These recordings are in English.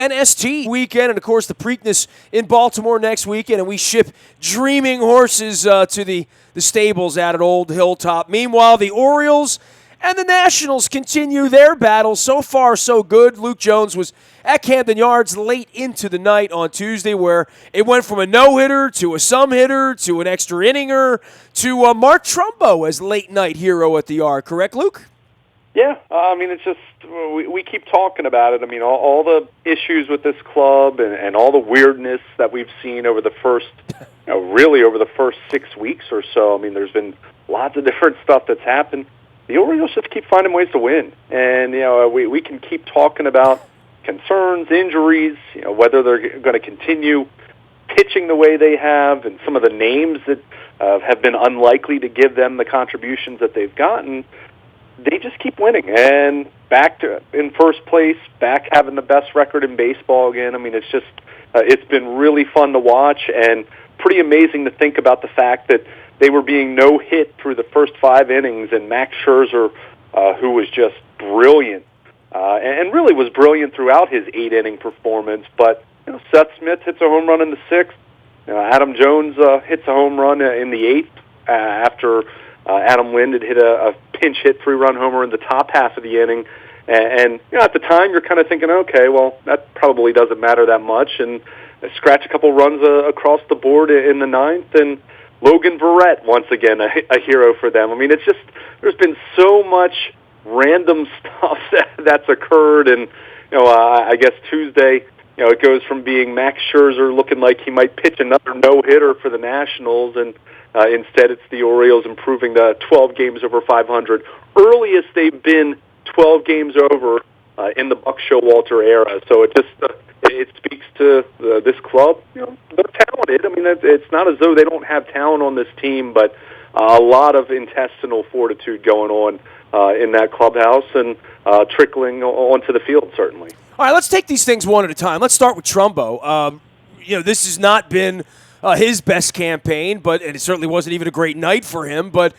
WNST weekend, and of course the Preakness in Baltimore next weekend, and we ship dreaming horses to the stables out at Old Hilltop. Meanwhile, the Orioles and the Nationals continue their battle. So far, so good. Luke Jones was at Camden Yards late into the night on Tuesday, where it went from a no-hitter to a some-hitter to an extra inninger to Mark Trumbo as late-night hero at the Yard. Correct, Luke? Yeah, it's just, we keep talking about it. I mean, all the issues with this club and all the weirdness that we've seen over the first, really over the first 6 weeks or so. I mean, there's been lots of different stuff that's happened. The Orioles just keep finding ways to win. And, we can keep talking about concerns, injuries, whether they're going to continue pitching the way they have and some of the names that have been unlikely to give them the contributions that they've gotten. They just keep winning, and back in first place, back having the best record in baseball again. I mean, it's just it's been really fun to watch, and pretty amazing to think about the fact that they were being no-hit through the first 5 innings, and Max Scherzer, who was just brilliant, and really was brilliant throughout his 8-inning performance, but Seth Smith hits a home run in the 6th. Adam Jones hits a home run in the 8th after Adam Lind had hit a pinch hit 3-run homer in the top half of the inning. And at the time, you're kind of thinking, okay, well, that probably doesn't matter that much. And scratch a couple runs across the board in the 9th. And Logan Verrett, once again, a hero for them. I mean, it's just, there's been so much random stuff that's occurred. And, I guess Tuesday, it goes from being Max Scherzer looking like he might pitch another no-hitter for the Nationals, and instead it's the Orioles improving to 12 games over 500. Earliest they've been 12 games over in the Buck Showalter era. So it just it speaks to this club. They're talented. I mean, it's not as though they don't have talent on this team, but a lot of intestinal fortitude going on in that clubhouse and trickling onto the field, certainly. All right, let's take these things one at a time. Let's start with Trumbo. This has not been his best campaign, and it certainly wasn't even a great night for him. But,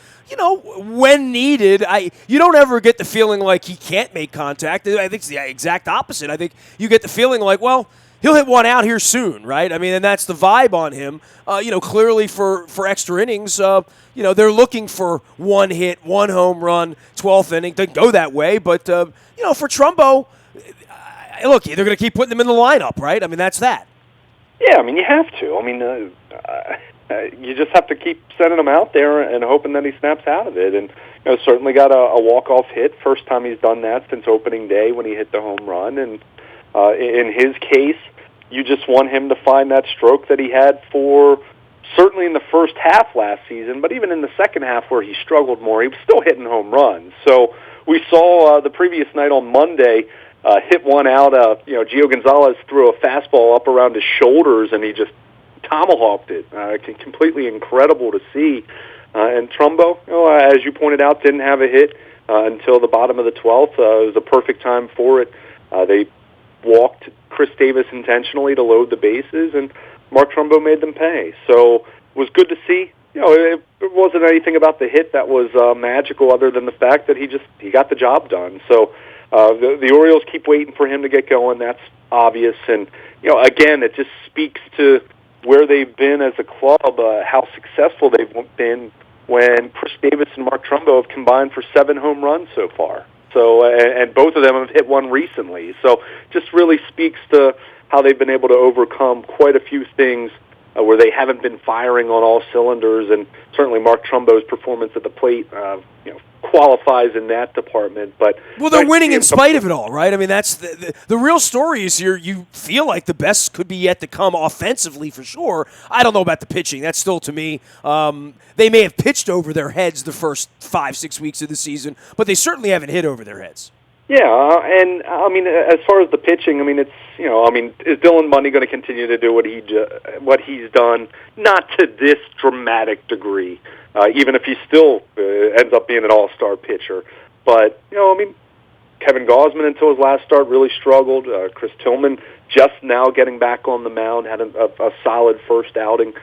when needed, you don't ever get the feeling like he can't make contact. I think it's the exact opposite. I think you get the feeling like, well, he'll hit one out here soon, right? I mean, and that's the vibe on him. Clearly for extra innings, they're looking for one hit, one home run, 12th inning. Doesn't go that way, but, for Trumbo, look, they're going to keep putting him in the lineup, right? I mean, that's that. Yeah, I mean, you have to. I mean, you just have to keep sending him out there and hoping that he snaps out of it. And certainly got a walk-off hit. First time he's done that since opening day when he hit the home run. And in his case, you just want him to find that stroke that he had for certainly in the first half last season, but even in the second half where he struggled more, he was still hitting home runs. So we saw the previous night on Monday hit one out. Gio Gonzalez threw a fastball up around his shoulders, and he just tomahawked it. Completely incredible to see. And Trumbo, as you pointed out, didn't have a hit until the bottom of the 12th. It was a perfect time for it. They walked Chris Davis intentionally to load the bases, and Mark Trumbo made them pay. So it was good to see. It wasn't anything about the hit that was magical other than the fact that he got the job done. So the Orioles keep waiting for him to get going. That's obvious. And, again, it just speaks to where they've been as a club, how successful they've been when Chris Davis and Mark Trumbo have combined for 7 home runs so far. So, and both of them have hit one recently. So just really speaks to how they've been able to overcome quite a few things where they haven't been firing on all cylinders, and certainly Mark Trumbo's performance at the plate, qualifies in that department. But they're winning in spite of it all, right? I mean, that's the real story is here. You feel like the best could be yet to come offensively for sure. I don't know about the pitching. That's still, to me, they may have pitched over their heads the first 5-6 weeks of the season, but they certainly haven't hit over their heads. Yeah, and I mean, as far as the pitching, I mean, it's is Dylan Bundy going to continue to do what he's done? Not to this dramatic degree, even if he still ends up being an all-star pitcher. But Kevin Gausman until his last start really struggled. Chris Tillman just now getting back on the mound, had a solid first outing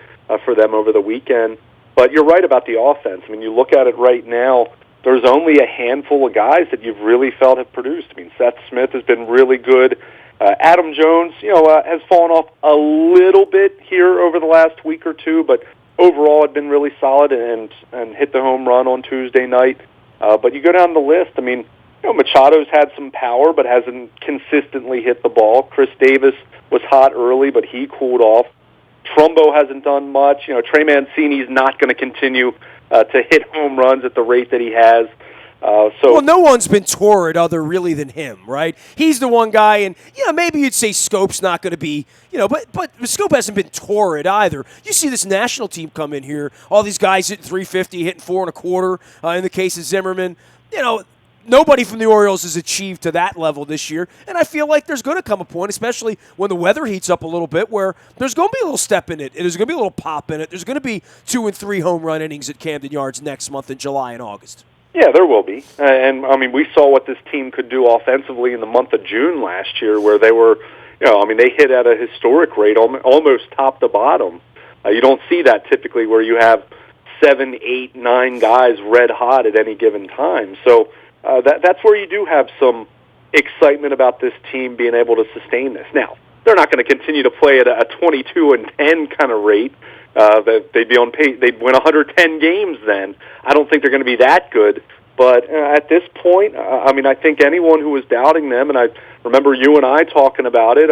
for them over the weekend. But you're right about the offense. I mean, you look at it right now. There's only a handful of guys that you've really felt have produced. I mean, Seth Smith has been really good Adam Jones, has fallen off a little bit here over the last week or two, but overall had been really solid and hit the home run on Tuesday night. But you go down the list, I mean, Machado's had some power, but hasn't consistently hit the ball. Chris Davis was hot early, but he cooled off. Trumbo hasn't done much. Trey Mancini's not going to continue to hit home runs at the rate that he has. Well, no one's been torrid other really than him, right? He's the one guy, and maybe you'd say Scope's not going to be, but Scope hasn't been torrid either. You see this national team come in here, all these guys hitting 350, hitting 4 1/4. In the case of Zimmerman, nobody from the Orioles has achieved to that level this year, and I feel like there's going to come a point, especially when the weather heats up a little bit, where there's going to be a little step in it. There's going to be a little pop in it. There's going to be 2 and 3 home run innings at Camden Yards next month in July and August. Yeah, there will be. And, I mean, we saw what this team could do offensively in the month of June last year, where they were, they hit at a historic rate, almost top to bottom. You don't see that typically where you have 7, 8, 9 guys red hot at any given time. So that's where you do have some excitement about this team being able to sustain this. Now, they're not going to continue to play at a 22 and 10 kind of rate. That they'd be on pace. They'd win 110 games then. I don't think they're going to be that good. But at this point, I think anyone who was doubting them, and I remember you and I talking about it,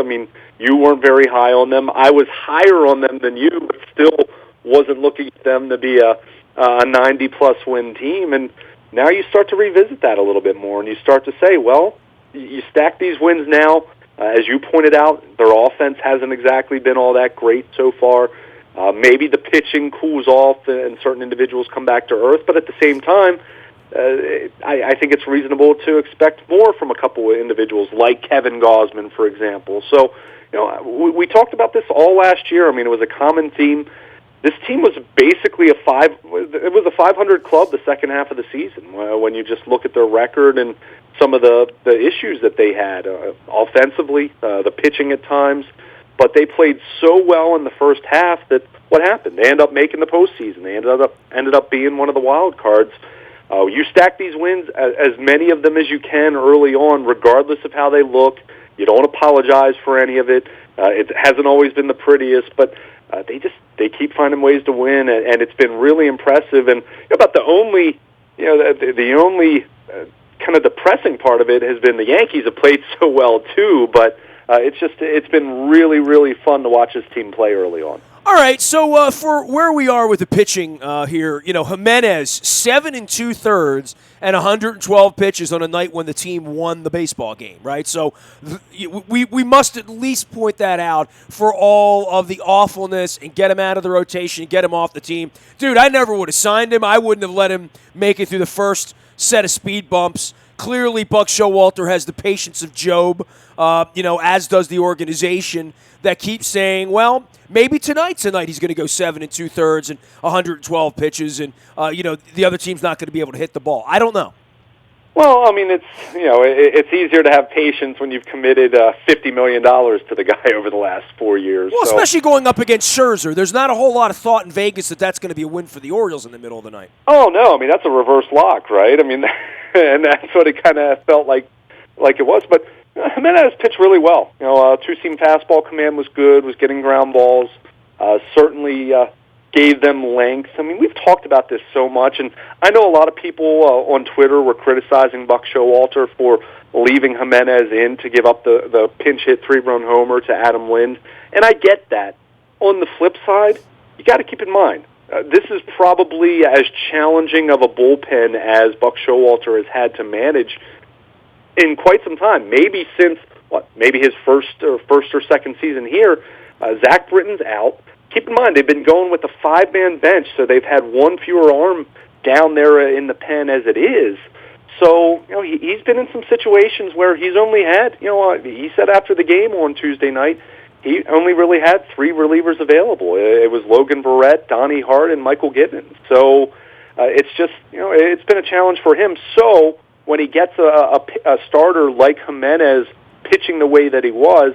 you weren't very high on them. I was higher on them than you, but still wasn't looking at them to be a 90-plus win team. And now you start to revisit that a little bit more, and you start to say, well, you stack these wins now. As you pointed out, their offense hasn't exactly been all that great so far. Maybe the pitching cools off and certain individuals come back to earth, but at the same time, I think it's reasonable to expect more from a couple of individuals, like Kevin Gausman, for example. So, we talked about this all last year. It was a common theme. This team was basically it was a 500 club the second half of the season when you just look at their record and some of the issues that they had offensively, the pitching at times. But they played so well in the first half that what happened? They ended up making the postseason. They ended up being one of the wild cards. You stack these wins, as many of them as you can early on, regardless of how they look. You don't apologize for any of it. It hasn't always been the prettiest, but they keep finding ways to win, and it's been really impressive. And about the only kind of depressing part of it has been the Yankees have played so well too, but. It's been really, really fun to watch this team play early on. All right, so for where we are with the pitching here, Jimenez, 7 2/3 and 112 pitches on a night when the team won the baseball game, right? So we must at least point that out for all of the awfulness and get him out of the rotation, get him off the team. Dude, I never would have signed him. I wouldn't have let him make it through the first set of speed bumps. Clearly, Buck Showalter has the patience of Job, as does the organization that keeps saying, well, maybe tonight he's going to go 7 2/3 and 112 pitches, and the other team's not going to be able to hit the ball. I don't know. Well, it's easier to have patience when you've committed $50 million to the guy over the last 4 years. Well, especially going up against Scherzer. There's not a whole lot of thought in Vegas that that's going to be a win for the Orioles in the middle of the night. Oh, no. That's a reverse lock, right? And that's what it kind of felt like it was. But Jimenez pitched really well. Two-seam fastball command was good, was getting ground balls, certainly gave them length. We've talked about this so much, and I know a lot of people on Twitter were criticizing Buck Showalter for leaving Jimenez in to give up the pinch hit 3-run homer to Adam Lind, and I get that. On the flip side, you got to keep in mind, this is probably as challenging of a bullpen as Buck Showalter has had to manage in quite some time. Maybe since maybe his first or second season here. Zach Britton's out. Keep in mind, they've been going with a 5-man bench, so they've had one fewer arm down there in the pen as it is. So, he's been in some situations where he's only had, he said after the game on Tuesday night, he only really had 3 relievers available. It was Logan Barrett, Donnie Hart, and Michael Gibbons. So, it's just, it's been a challenge for him. So, when he gets a starter like Jimenez pitching the way that he was,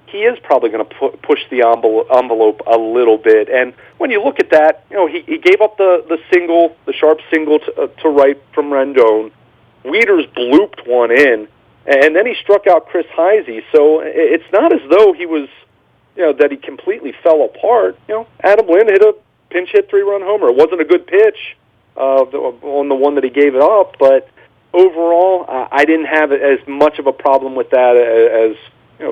he is probably going to push the envelope a little bit. And when you look at that, he gave up the sharp single to right from Rendon. Wieters blooped one in, and then he struck out Chris Heisey. So it's not as though he was, that he completely fell apart. Adam Lind hit a pinch hit 3-run homer. It wasn't a good pitch on the one that he gave it up, but overall, I didn't have as much of a problem with that as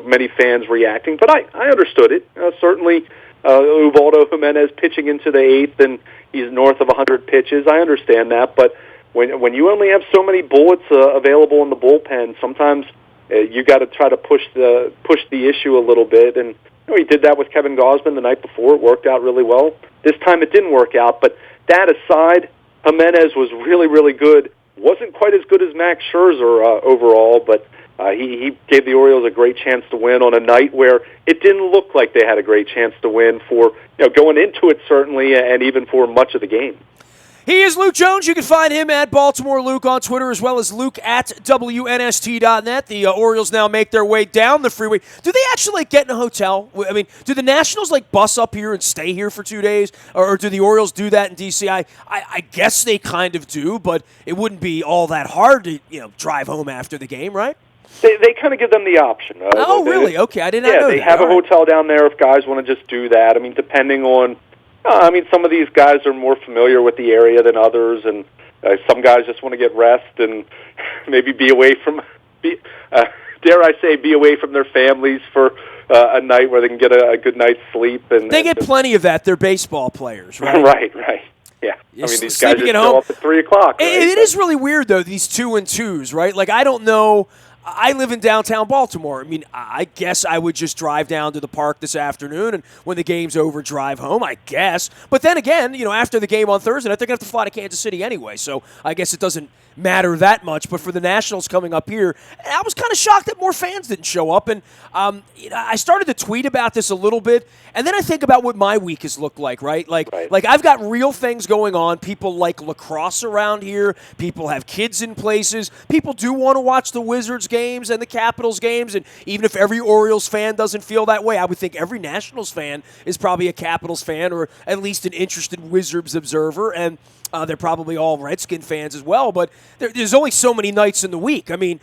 many fans reacting. But I understood it. Certainly, Ubaldo Jimenez pitching into the eighth, and he's north of 100 pitches. I understand that, but when you only have so many bullets available in the bullpen, sometimes you got to try to push the issue a little bit. And he did that with Kevin Gausman the night before. It worked out really well. This time it didn't work out. But that aside, Jimenez was really, really good. Wasn't quite as good as Max Scherzer overall, but he gave the Orioles a great chance to win on a night where it didn't look like they had a great chance to win for going into it, certainly, and even for much of the game. He is Luke Jones. You can find him at Baltimore Luke on Twitter, as well as Luke at WNST.net. The Orioles now make their way down the freeway. Do they actually get in a hotel? I mean, do the Nationals bus up here and stay here for 2 days, or do the Orioles do that in D.C.? I guess they kind of do, but it wouldn't be all that hard to drive home after the game, right? They kind of give them the option. Really? Okay, I did not know that. Yeah, they have a hotel down there if guys want to just do that. I mean, depending on... some of these guys are more familiar with the area than others, and some guys just want to get rest and maybe be away from, dare I say, be away from their families for a night where they can get a good night's sleep. And they get plenty of that. They're baseball players, right? Right. Yeah. These guys just show up at 3 o'clock. Right? It is really weird, though, these 2-2s, right? I don't know. I live in downtown Baltimore. I mean, I guess I would just drive down to the park this afternoon, and when the game's over, drive home, I guess. But then again, after the game on Thursday night, they're going to have to fly to Kansas City anyway, so I guess it doesn't matter that much. But for the Nationals coming up here, I was kind of shocked that more fans didn't show up. And I started to tweet about this a little bit, and then I think about what my week has looked like, right? Like I've got real things going on. People like lacrosse around here. People have kids in places. People do want to watch the Wizards games and the Capitals games, and even if every Orioles fan doesn't feel that way, I would think every Nationals fan is probably a Capitals fan or at least an interested Wizards observer, and they're probably all Redskin fans as well, but there's only so many nights in the week. I mean,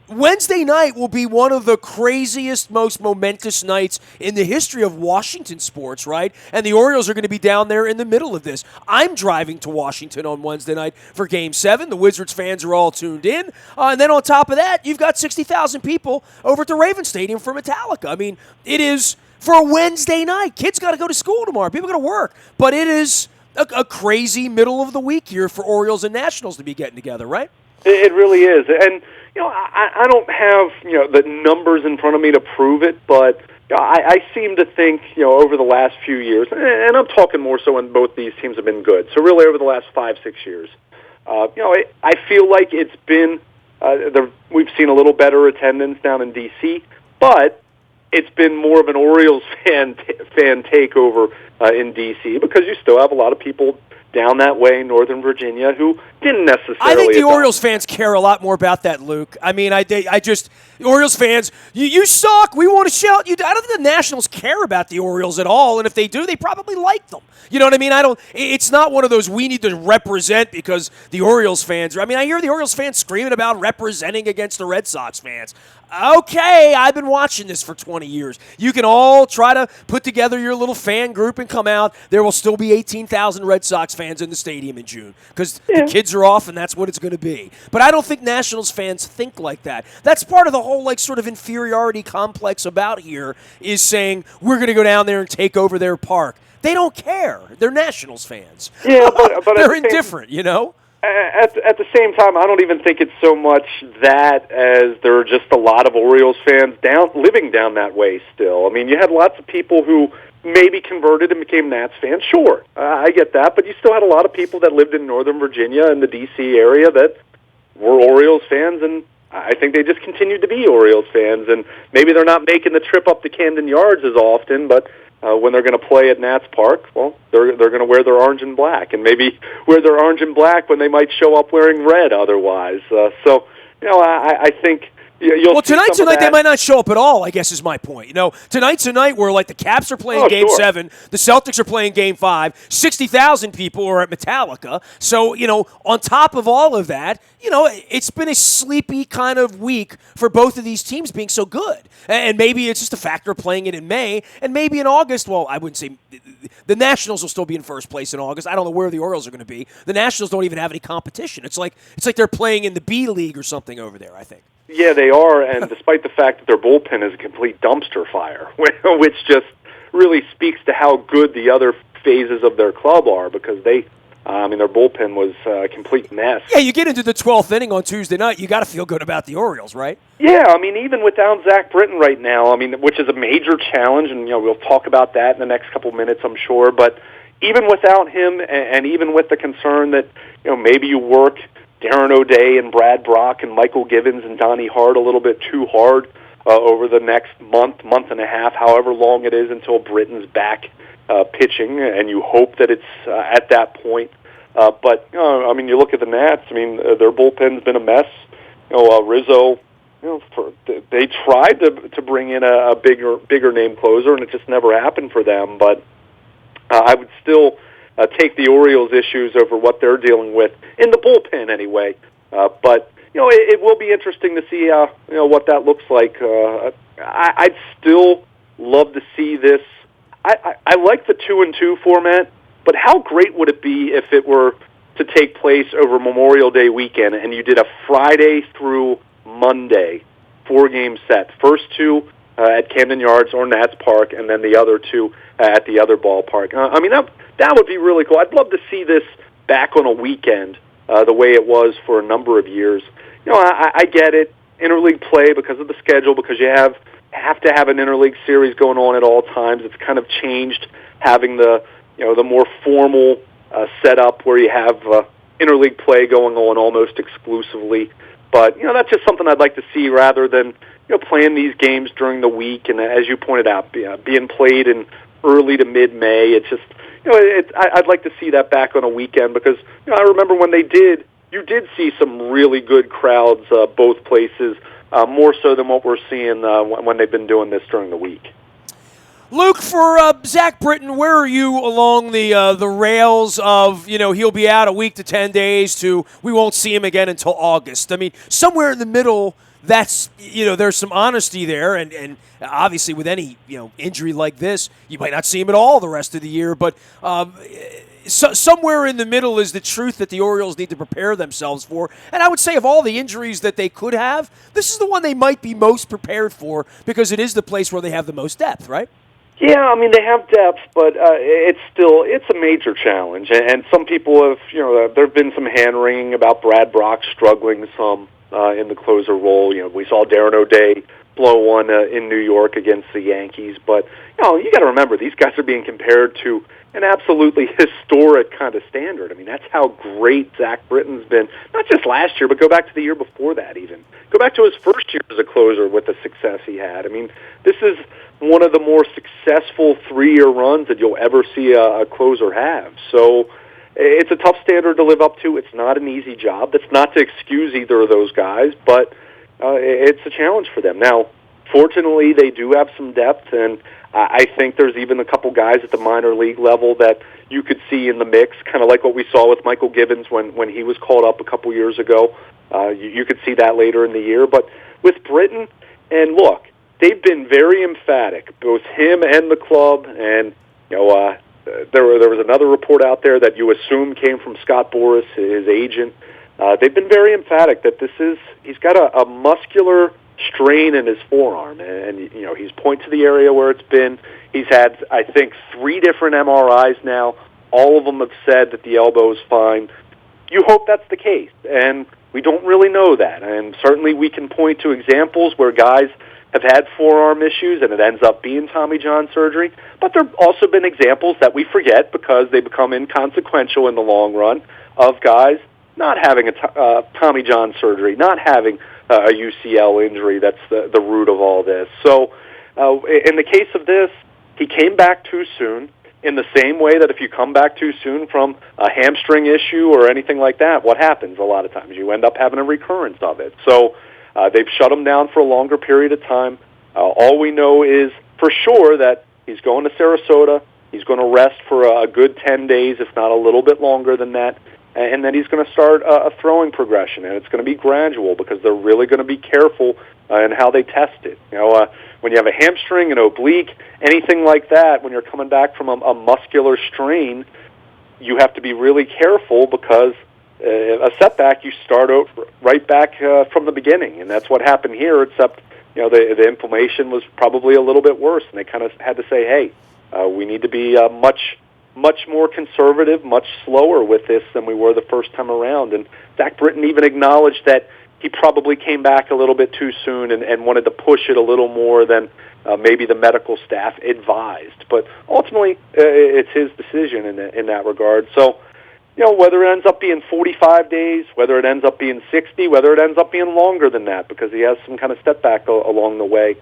Wednesday night will be one of the craziest, most momentous nights in the history of Washington sports, right? And the Orioles are going to be down there in the middle of this. I'm driving to Washington on Wednesday night for Game 7. The Wizards fans are all tuned in. And then on top of that, you've got 60,000 people over at the Raven Stadium for Metallica. I mean, it is for a Wednesday night. Kids got to go to school tomorrow. People got to work. But it is a crazy middle of the week here for Orioles and Nationals to be getting together, right? It really is. And I don't have the numbers in front of me to prove it, but I seem to think over the last few years, and I'm talking more so when both these teams have been good. So really over the last 5-6 years, I feel like it's been we've seen a little better attendance down in D.C., but it's been more of an Orioles fan takeover in D.C. because you still have a lot of people down that way in Northern Virginia who didn't necessarily... I think the Orioles fans care a lot more about that, Luke. I mean, the Orioles fans, you suck, we want to shout you. I don't think the Nationals care about the Orioles at all, and if they do, they probably like them. You know what I mean? It's not one of those we need to represent because the Orioles fans... I hear the Orioles fans screaming about representing against the Red Sox fans. Okay, I've been watching this for 20 years. You can all try to put together your little fan group and come out. There will still be 18,000 Red Sox fans in the stadium in June because the kids are off and that's what it's going to be. But I don't think Nationals fans think like that. That's part of the whole sort of inferiority complex about here is saying we're going to go down there and take over their park. They don't care. They're Nationals fans. Yeah, but they're indifferent, At the same time, I don't even think it's so much that as there are just a lot of Orioles fans living down that way still. I mean, you had lots of people who maybe converted and became Nats fans. Sure, I get that, but you still had a lot of people that lived in Northern Virginia and the D.C. area that were Orioles fans, and I think they just continued to be Orioles fans. And maybe they're not making the trip up to Camden Yards as often, but when they're going to play at Nats Park, well, they're going to wear their orange and black, and maybe wear their orange and black when they might show up wearing red otherwise. I think You'll Well, see tonight's a some of night they that. might not show up at all, I guess is my point. Tonight's a night where, like, the Caps are playing Game Sure. 7, the Celtics are playing Game 5, 60,000 people are at Metallica. So, on top of all of that, it's been a sleepy kind of week for both of these teams being so good. And maybe it's just a factor of playing it in May, and maybe in August, well, I wouldn't say the Nationals will still be in first place in August. I don't know where the Orioles are going to be. The Nationals don't even have any competition. It's like they're playing in the B League or something over there, I think. Yeah, they are, and despite the fact that their bullpen is a complete dumpster fire, which just really speaks to how good the other phases of their club are, because their bullpen was a complete mess. Yeah, you get into the 12th inning on Tuesday night, you got to feel good about the Orioles, right? Yeah, even without Zach Britton right now, which is a major challenge, and we'll talk about that in the next couple minutes, I'm sure. But even without him, and even with the concern that maybe you work Darren O'Day and Brad Brock and Michael Givens and Donnie Hart a little bit too hard over the next month and a half, however long it is until Britton's back pitching, and you hope that it's at that point. But you look at the Nats. Their bullpen's been a mess. Rizzo. They tried to bring in a bigger name closer, and it just never happened for them. But I would still take the Orioles' issues over what they're dealing with in the bullpen anyway. But it will be interesting to see what that looks like. I'd still love to see this. I like the 2-2 format, but how great would it be if it were to take place over Memorial Day weekend and you did a Friday through Monday 4-game set? First two at Camden Yards or Nats Park, and then the other two at the other ballpark. That would be really cool. I'd love to see this back on a weekend the way it was for a number of years. I get it, interleague play because of the schedule, because you have to have an interleague series going on at all times. It's kind of changed having the more formal setup where you have interleague play going on almost exclusively. But that's just something I'd like to see rather than playing these games during the week, and as you pointed out, being played in early to mid-May. It's just I'd like to see that back on a weekend, because I remember when they did. You did see some really good crowds both places, more so than what we're seeing when they've been doing this during the week. Luke, for Zach Britton, where are you along the rails of, he'll be out a week to 10 days to we won't see him again until August? Somewhere in the middle, that's, there's some honesty there, and obviously with any, injury like this, you might not see him at all the rest of the year, but somewhere in the middle is the truth that the Orioles need to prepare themselves for. And I would say of all the injuries that they could have, this is the one they might be most prepared for, because it is the place where they have the most depth, right? Yeah, they have depth, but it's a major challenge. And some people have, there have been some hand-wringing about Brad Brock struggling some in the closer role. We saw Darren O'Day blow one in New York against the Yankees. But, you got to remember, these guys are being compared to an absolutely historic kind of standard. That's how great Zach Britton's been, not just last year, but go back to the year before that even. Go back to his first year as a closer with the success he had. This is one of the more successful 3-year runs that you'll ever see a closer have. So it's a tough standard to live up to. It's not an easy job. That's not to excuse either of those guys, but it's a challenge for them. Now, fortunately, they do have some depth, and I think there's even a couple guys at the minor league level that you could see in the mix, kind of like what we saw with Michael Givens when he was called up a couple years ago. You could see that later in the year. But with Britton, and look, they've been very emphatic, both him and the club, and there was another report out there that you assume came from Scott Boras, his agent. They've been very emphatic that he's got a muscular strain in his forearm, and he's pointed to the area where it's been. He's had, I think, 3 different MRIs now. All of them have said that the elbow is fine. You hope that's the case, and we don't really know that. And certainly we can point to examples where guys have had forearm issues and it ends up being Tommy John surgery, but there have also been examples that we forget because they become inconsequential in the long run of guys not having a Tommy John surgery, not having a UCL injury that's the root of all this. So in the case of this, he came back too soon, in the same way that if you come back too soon from a hamstring issue or anything like that, what happens a lot of times? You end up having a recurrence of it. So They've shut him down for a longer period of time. All we know is for sure that he's going to Sarasota. He's going to rest for a good 10 days, if not a little bit longer than that. And then he's going to start a throwing progression, and it's going to be gradual because they're really going to be careful in how they test it. When you have a hamstring, an oblique, anything like that, when you're coming back from a muscular strain, you have to be really careful because a setback, you start right back from the beginning, and that's what happened here, except the inflammation was probably a little bit worse, and they kind of had to say, hey, we need to be much more conservative, much slower with this than we were the first time around. And Zach Britton even acknowledged that he probably came back a little bit too soon and wanted to push it a little more than maybe the medical staff advised. But ultimately, it's his decision in that regard. So, whether it ends up being 45 days, whether it ends up being 60, whether it ends up being longer than that because he has some kind of setback along the way,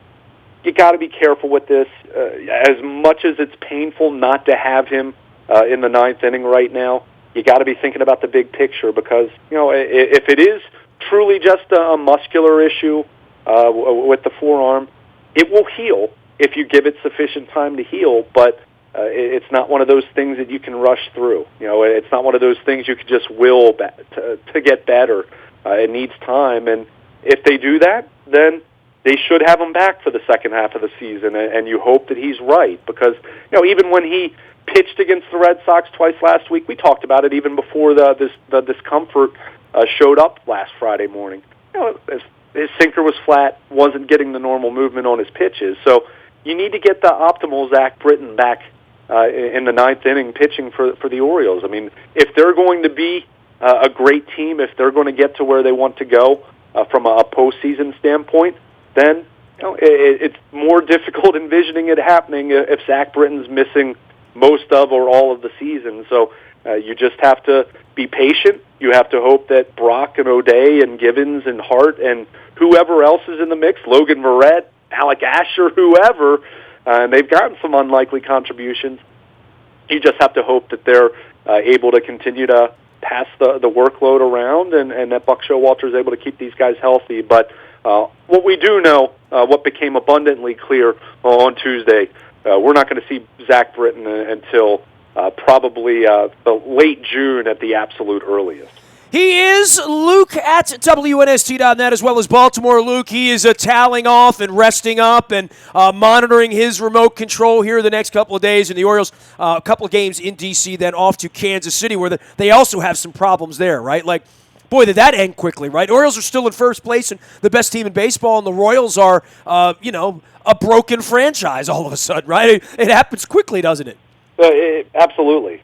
you got to be careful with this. As much as it's painful not to have him in the ninth inning right now, you got to be thinking about the big picture because if it is truly just a muscular issue with the forearm, it will heal if you give it sufficient time to heal. But it's not one of those things that you can rush through. It's not one of those things you can just will to get better. It needs time, and if they do that, then they should have him back for the second half of the season, and you hope that he's right because even when he pitched against the Red Sox twice last week, we talked about it even before the discomfort showed up last Friday morning. His sinker was flat, wasn't getting the normal movement on his pitches, so you need to get the optimal Zach Britton back in the ninth inning pitching for the Orioles. I mean, if they're going to be a great team, if they're going to get to where they want to go from a postseason standpoint, then it's more difficult envisioning it happening if Zach Britton's missing most of or all of the season. So you just have to be patient. You have to hope that Brock and O'Day and Givens and Hart and whoever else is in the mix, Logan Verrett, Alec Asher, whoever, and they've gotten some unlikely contributions. You just have to hope that they're able to continue to pass the workload around and that Buck Showalter is able to keep these guys healthy. But what we do know, what became abundantly clear on Tuesday, we're not going to see Zach Britton until probably the late June at the absolute earliest. He is Luke at WNST.net as well as Baltimore. Luke, he is tallying off and resting up and monitoring his remote control here the next couple of days. And the Orioles, a couple of games in D.C., then off to Kansas City where they also have some problems there, right? Like, boy, did that end quickly, right? Orioles are still in first place and the best team in baseball, and the Royals are, a broken franchise all of a sudden, right? It happens quickly, doesn't it? Absolutely.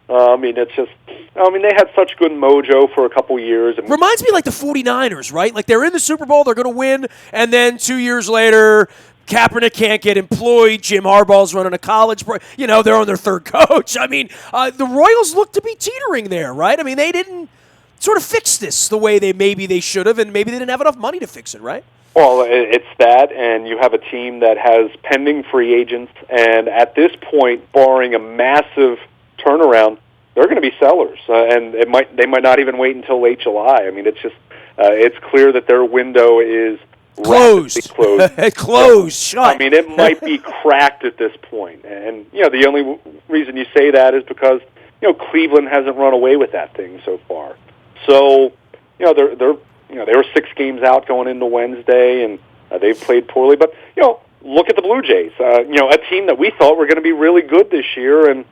They had such good mojo for a couple years. Reminds me like the 49ers, right? Like they're in the Super Bowl, they're going to win, and then 2 years later, Kaepernick can't get employed. Jim Harbaugh's running a college. They're on their third coach. The Royals look to be teetering there, right? They didn't sort of fix this the way they should have, and maybe they didn't have enough money to fix it, right? Well, it's that, and you have a team that has pending free agents, and at this point, barring a massive turnaround, they're going to be sellers, and they might not even wait until late July. It's clear that their window is closed. Closed. Shut. It might be cracked at this point, and the only reason you say that is because Cleveland hasn't run away with that thing so far. So they were 6 games out going into Wednesday, and they've played poorly. But look at the Blue Jays. A team that we thought were going to be really good this year, and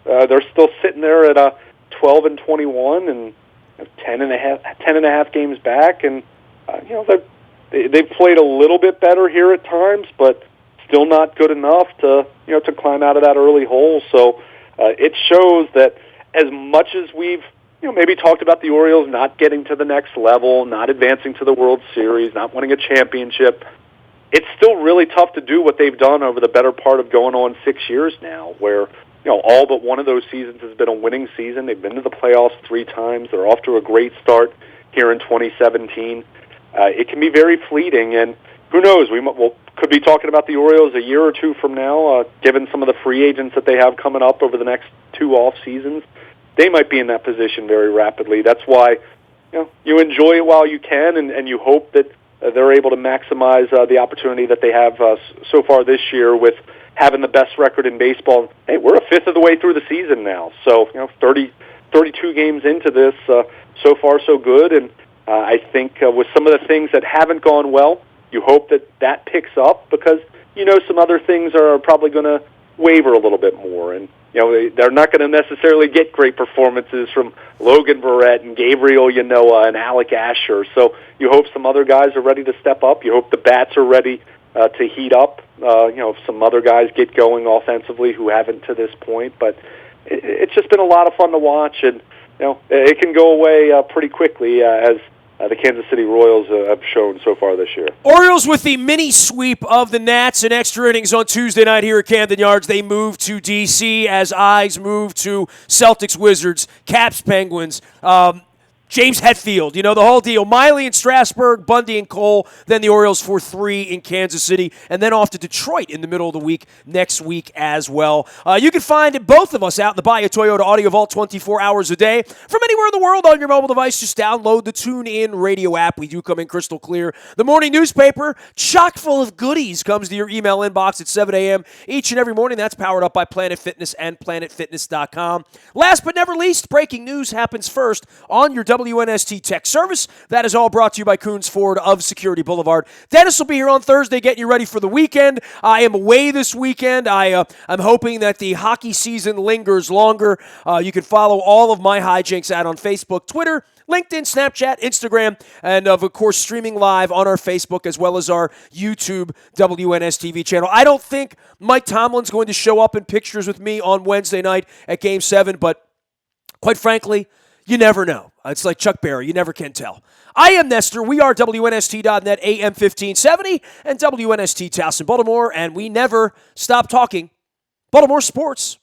they're still sitting there at 12-21 and 10 and a half games back, and they've played a little bit better here at times, but still not good enough to climb out of that early hole. So it shows that as much as we've maybe talked about the Orioles not getting to the next level, not advancing to the World Series, not winning a championship, it's still really tough to do what they've done over the better part of going on 6 years now, where all but one of those seasons has been a winning season. They've been to the playoffs 3 times. They're off to a great start here in 2017. It can be very fleeting, and who knows, we could be talking about the Orioles a year or two from now, given some of the free agents that they have coming up over the next 2 off seasons. They might be in that position very rapidly. That's why you enjoy it while you can, and you hope that they're able to maximize the opportunity that they have so far this year with having the best record in baseball. Hey, we're a fifth of the way through the season now, so 32 games into this, so far so good. And I think with some of the things that haven't gone well, you hope that picks up because some other things are probably going to waver a little bit more, and they're not going to necessarily get great performances from Logan Verrett and Gabriel Yanoa and Alec Asher. So you hope some other guys are ready to step up. You hope the bats are ready to heat up. If some other guys get going offensively who haven't to this point. But it's just been a lot of fun to watch, and it can go away pretty quickly as the Kansas City Royals have shown so far this year. Orioles with the mini sweep of the Nats in extra innings on Tuesday night here at Camden Yards. They move to D.C. as eyes move to Celtics, Wizards, Caps, Penguins. James Hetfield, the whole deal. Miley in Strasburg, Bundy and Cole, then the Orioles for 3 in Kansas City, and then off to Detroit in the middle of the week next week as well. You can find both of us out in the Bahia Toyota Audio Vault 24 hours a day from anywhere in the world on your mobile device. Just download the TuneIn Radio app. We do come in crystal clear. The morning newspaper, chock full of goodies, comes to your email inbox at 7 a.m. each and every morning. That's powered up by Planet Fitness and PlanetFitness.com. Last but never least, breaking news happens first on your WNST Tech Service. That is all brought to you by Coons Ford of Security Boulevard. Dennis will be here on Thursday getting you ready for the weekend. I am away this weekend. I'm hoping that the hockey season lingers longer. You can follow all of my hijinks out on Facebook, Twitter, LinkedIn, Snapchat, Instagram, and of course streaming live on our Facebook as well as our YouTube WNSTV channel. I don't think Mike Tomlin's going to show up in pictures with me on Wednesday night at Game 7, but quite frankly, you never know. It's like Chuck Berry. You never can tell. I am Nestor. We are WNST.net, AM 1570, and WNST Towson, Baltimore, and we never stop talking Baltimore sports.